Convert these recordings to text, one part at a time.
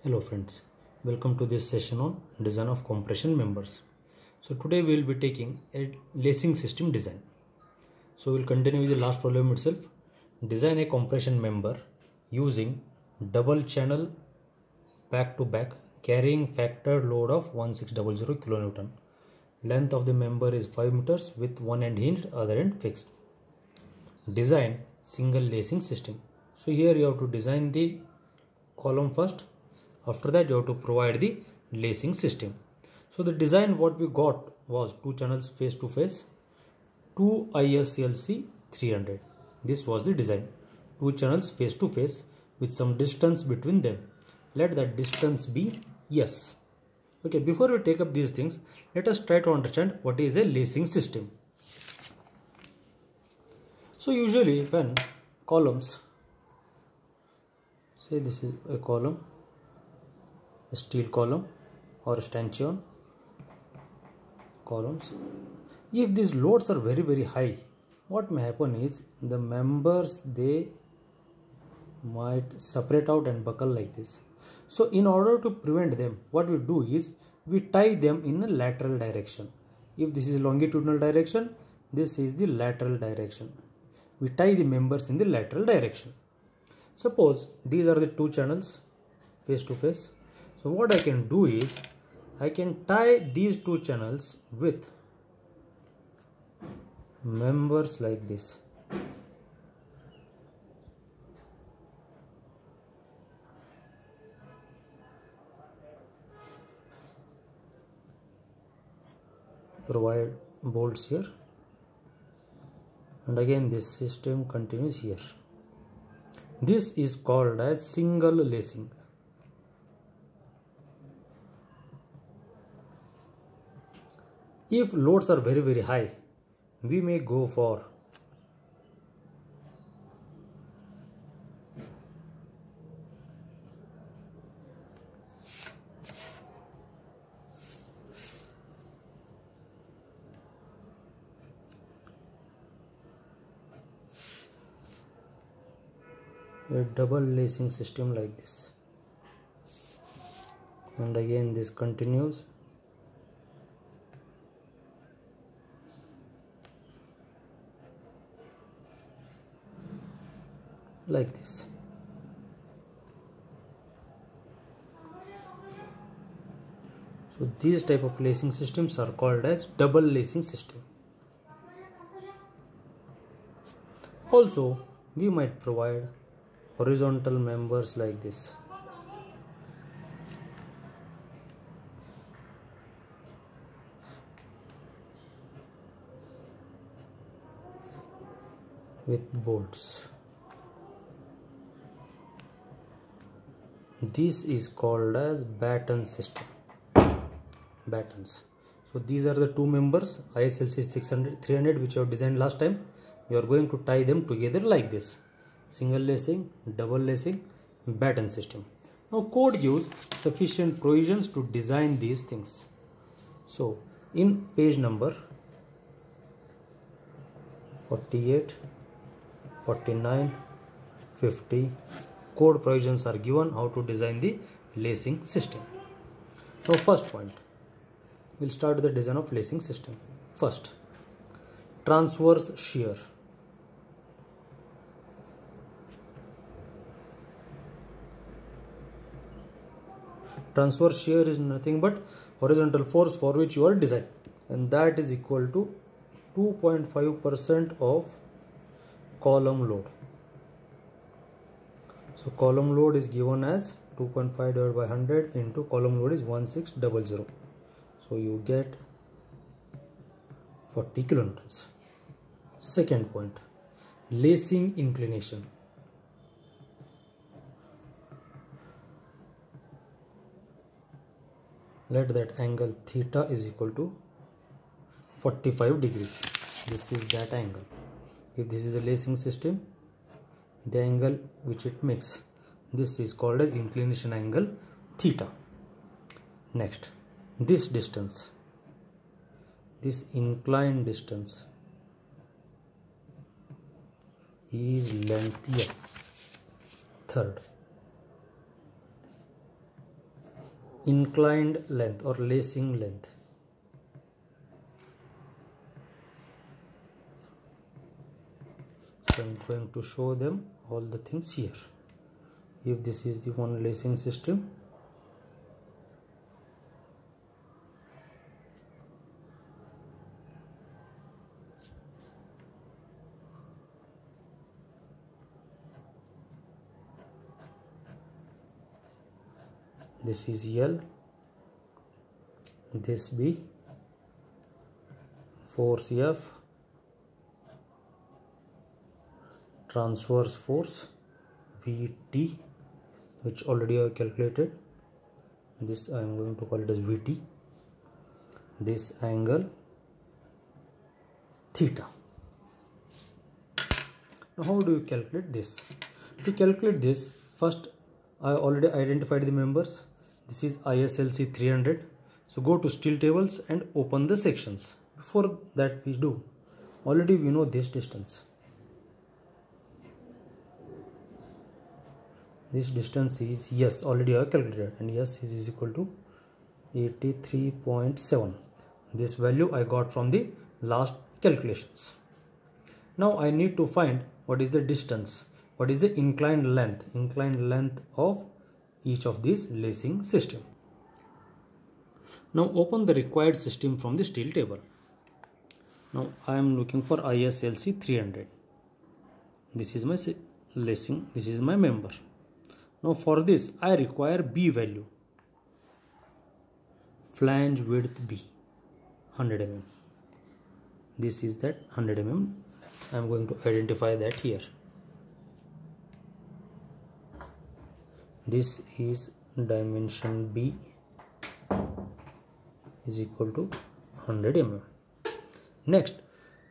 Hello friends, welcome to this session on design of compression members. So today we will be taking a lacing system design. So we will continue with the last problem itself. Design a compression member using double channel back to back carrying factor load of 1600 kilonewton. Length of the member is 5 meters with one end hinged, other end fixed. Design single lacing system. So here you have to design the column first. After that you have to provide the lacing system. So the design what we got was two channels face to face, two ISLC 300. This was the design. Two channels face to face with some distance between them. Let that distance be S. Okay, before we take up these things, let us try to understand what is a lacing system. So usually when columns, say this is a column, a steel column or stanchion columns, if these loads are very high, what may happen is the members, they might separate out and buckle like this. So in order to prevent them, what we do is we tie them in a lateral direction. If this is longitudinal direction, this is the lateral direction. We tie the members in the lateral direction. Suppose these are the two channels face to face. So what I can do is I can tie these two channels with members like this. Provide bolts here, and again this system continues here. This is called as single lacing. If loads are very high, we may go for a double lacing system like this, and again this continues. Like this. So these type of lacing systems are called as double lacing system. Also, we might provide horizontal members like this. With bolts. This is called as batten system. Battens. So these are the two members ISLC 600 300 which I have designed last time. You are going to tie them together like this. Single lacing, double lacing, batten system. Now code gives sufficient provisions to design these things. So in page number 48, 49, 50, code provisions are given how to design the lacing system. Now first point, we'll start the design of lacing system. First, transverse shear. Transverse shear is nothing but horizontal force for which you are designing, and that is equal to 2.5% of column load. So column load is given as 2.5 divided by 100 into column load is 1600. So you get 40 kilonewtons. Second point, lacing inclination. Let that angle theta is equal to 45 degrees. This is that angle. If this is a lacing system, the angle which it makes, this is called as inclination angle theta. Next, this distance, this inclined distance is length L. Third, inclined length or lacing length. So I'm going to show them all the things here. If this is the one lacing system, this is L, this B, force F, transverse force Vt, which already I calculated. This I am going to call it as Vt. This angle theta. Now how do you calculate this? To calculate this, first I already identified the members. This is ISLC 300. So go to steel tables and open the sections. Before that we do, already we know this distance. This distance is, yes, already I calculated, and yes is equal to 83.7. This value I got from the last calculations. Now I need to find what is the distance, what is the inclined length of each of these lacing system. Now open the required system from the steel table. Now I am looking for ISLC 300. This is my lacing, this is my member. Now for this I require B value. Flange width B, 100 mm. This is that 100 mm. I am going to identify that here. This is dimension B is equal to 100 mm. Next,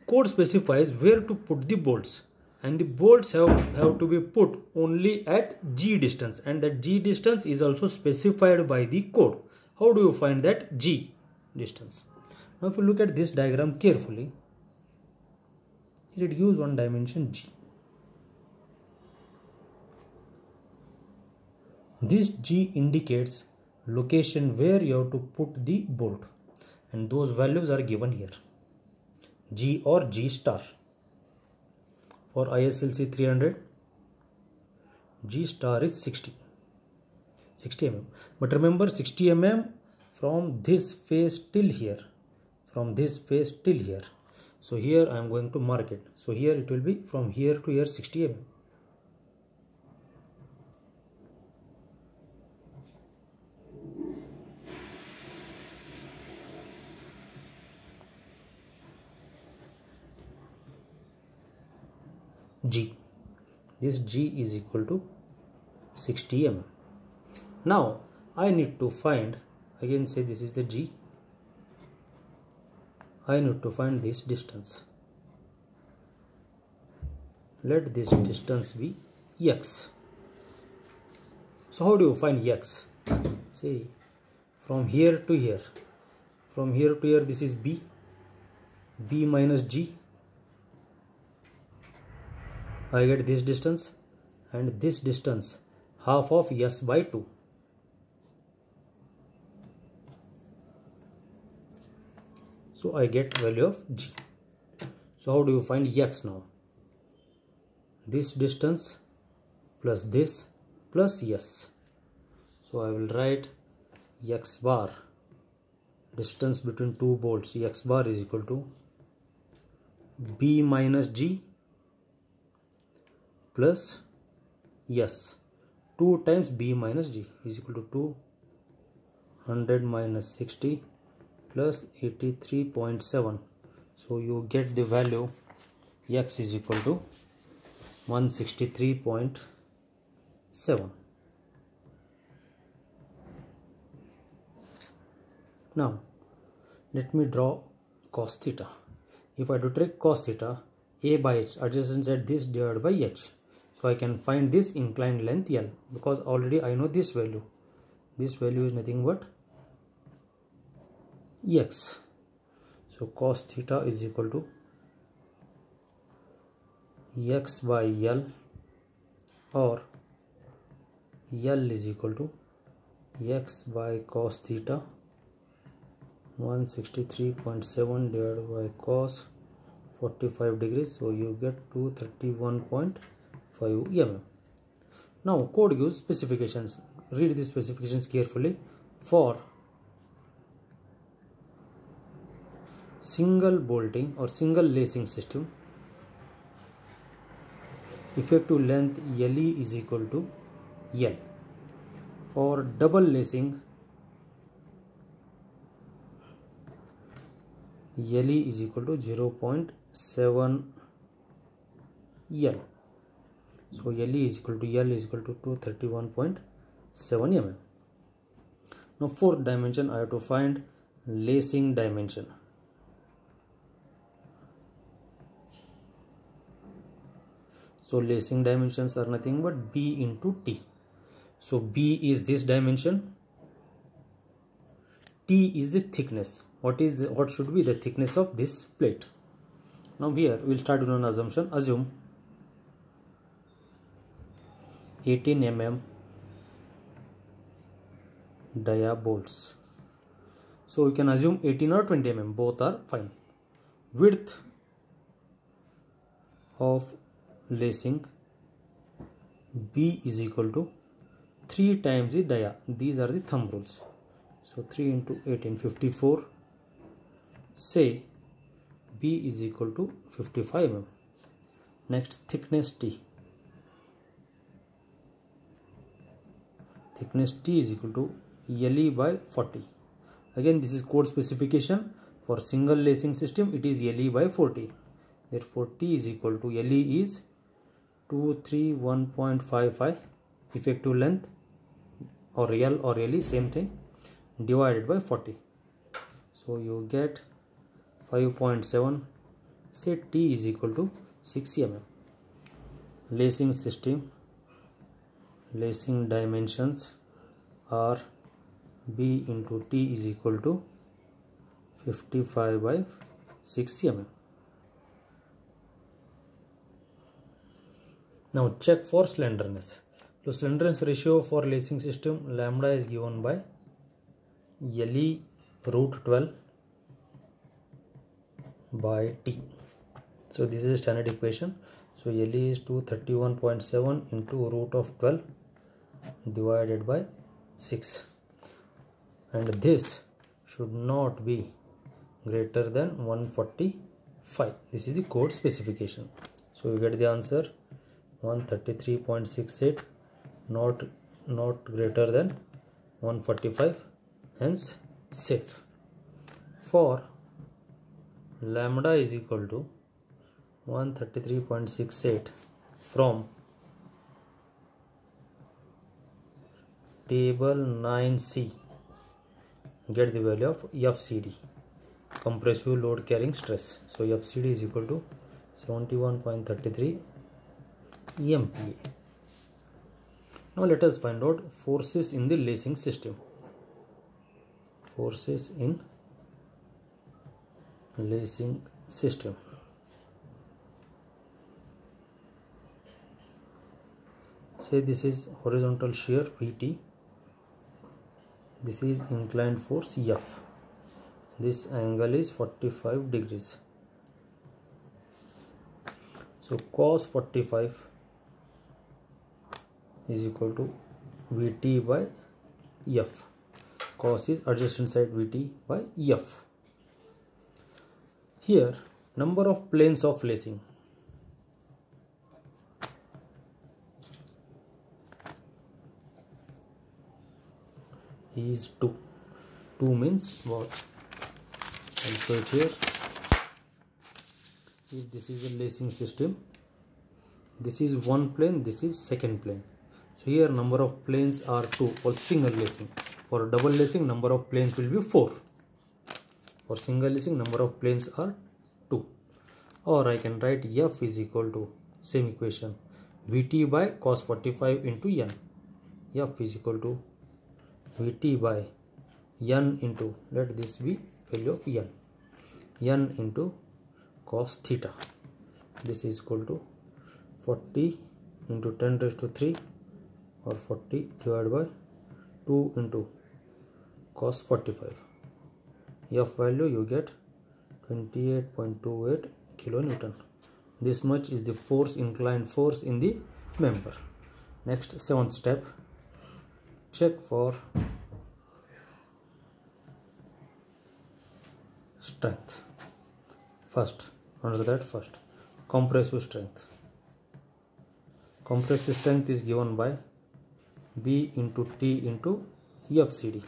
code specifies where to put the bolts, and the bolts have to be put only at G distance, and that G distance is also specified by the code. How do you find that G distance? Now if you look at this diagram carefully, it gives one dimension G. This G indicates location where you have to put the bolt, and those values are given here, G or G star. For ISLC 300, G star is 60 mm. But remember, 60 mm from this face till here, So here I am going to mark it. So here it will be from here to here 60 mm. G. This G is equal to 60 mm. Now I need to find, again say this is the G. I need to find this distance. Let this distance be X. So how do you find X? See, from here to here. From here to here this is B. B minus G. I get this distance, and this distance half of S by 2. So I get value of G. So how do you find X now? This distance plus this plus S. So I will write X bar, distance between two bolts, X bar is equal to B minus G plus S. 2 times B minus G is equal to 200 minus 60 plus 83.7. So you get the value X is equal to 163.7. Now let me draw cos theta. If I do take cos theta, A by H, adjacent side this divided by H. So I can find this inclined length L, because already I know this value. This value is nothing but X. So cos theta is equal to X by L, or L is equal to x by cos theta 163.7 divided by cos 45 degrees, so you get 231.5 mm. Now code gives specifications. Read the specifications carefully. For single bolting or single lacing system, effective length LE is equal to L. For double lacing, LE is equal to 0.7 L. So LE is equal to L is equal to 231.7 mm. Now fourth dimension, I have to find lacing dimension. So lacing dimensions are nothing but B into T. So B is this dimension, T is the thickness. What should be the thickness of this plate? Now here we will start with an assumption. Assume 18 mm dia bolts. So we can assume 18 or 20 mm, both are fine. Width of lacing B is equal to 3 times the dia. These are the thumb rules. So 3 into 18, 54. Say B is equal to 55 mm. Next, thickness T. Thickness T is equal to LE by 40. Again, this is code specification. For single lacing system, it is LE by 40. Therefore, T is equal to LE is 231.55, effective length, or L or LE, same thing, divided by 40. So you get 5.7. Say T is equal to 6 mm. Lacing system, lacing dimensions are B into T is equal to 55 by 6 mm. Now check for slenderness. So slenderness ratio for lacing system, lambda is given by LE root 12 by T. So this is a standard equation. So LE is 231.7 into root of 12 divided by 6, and this should not be greater than 145. This is the code specification. So you get the answer 133.68, not greater than 145, hence safe. For lambda is equal to 133.68 from table 9C, get the value of FCD, compressive load carrying stress. So FCD is equal to 71.33 MPa. Now let us find out forces in the lacing system. Forces in lacing system. Say this is horizontal shear VT. This is inclined force F. This angle is 45 degrees. So cos 45 is equal to VT by F. Cos is adjacent side VT by F. Here, number of planes of lacing. Is 2. 2 means what? I'll show it here. If this is a lacing system, this is one plane, this is second plane. So here number of planes are 2 for single lacing. For double lacing, number of planes will be 4. For single lacing, number of planes are 2. Or I can write F is equal to, same equation, VT by cos 45 into N. F is equal to VT by N into, let this be value of N. N into cos theta. This is equal to 40 into 10 raised to 3 or 40 divided by 2 into cos 45. F value you get 28.28 kilonewton. This much is the force, inclined force in the member. Next, 7th step, check for strength. First, compressive strength. Compressive strength is given by B into T into FCD.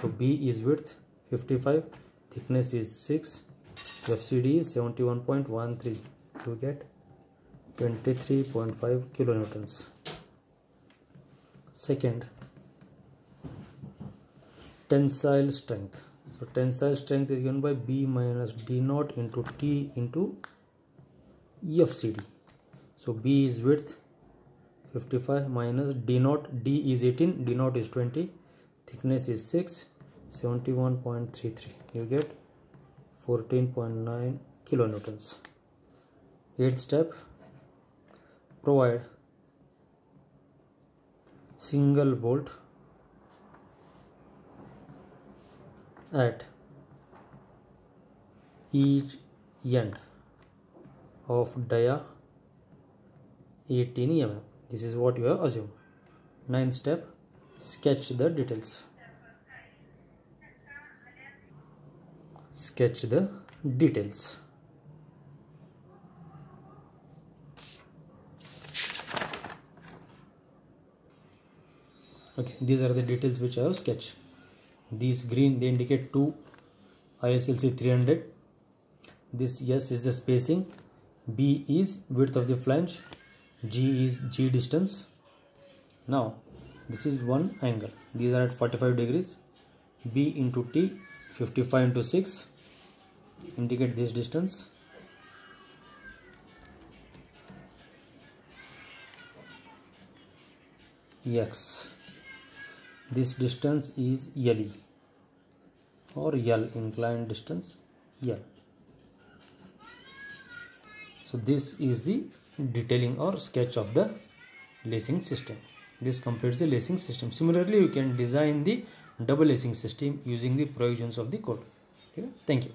So B is width 55, thickness is 6, FCD is 71.13. You get 23.5 kilonewtons. Second, tensile strength. So tensile strength is given by B minus D naught into T into FCD. So B is width 55 minus D naught, D is 18, D naught is 20, thickness is 6, 71.33. You get 14.9 kilonewtons. 8th step, provide single bolt at each end of dia 18 mm. This is what you have assumed. 9th step, sketch the details. Sketch the details. Okay, these are the details which I have sketched. These green, they indicate 2 ISLC 300. This S is the spacing, B is width of the flange, G is G distance. Now this is one angle, these are at 45 degrees. B into T, 55 into 6, indicate this distance. X, this distance is LE or L, inclined distance L. So this is the detailing or sketch of the lacing system. This completes the lacing system. Similarly, you can design the double lacing system using the provisions of the code. Okay? Thank you.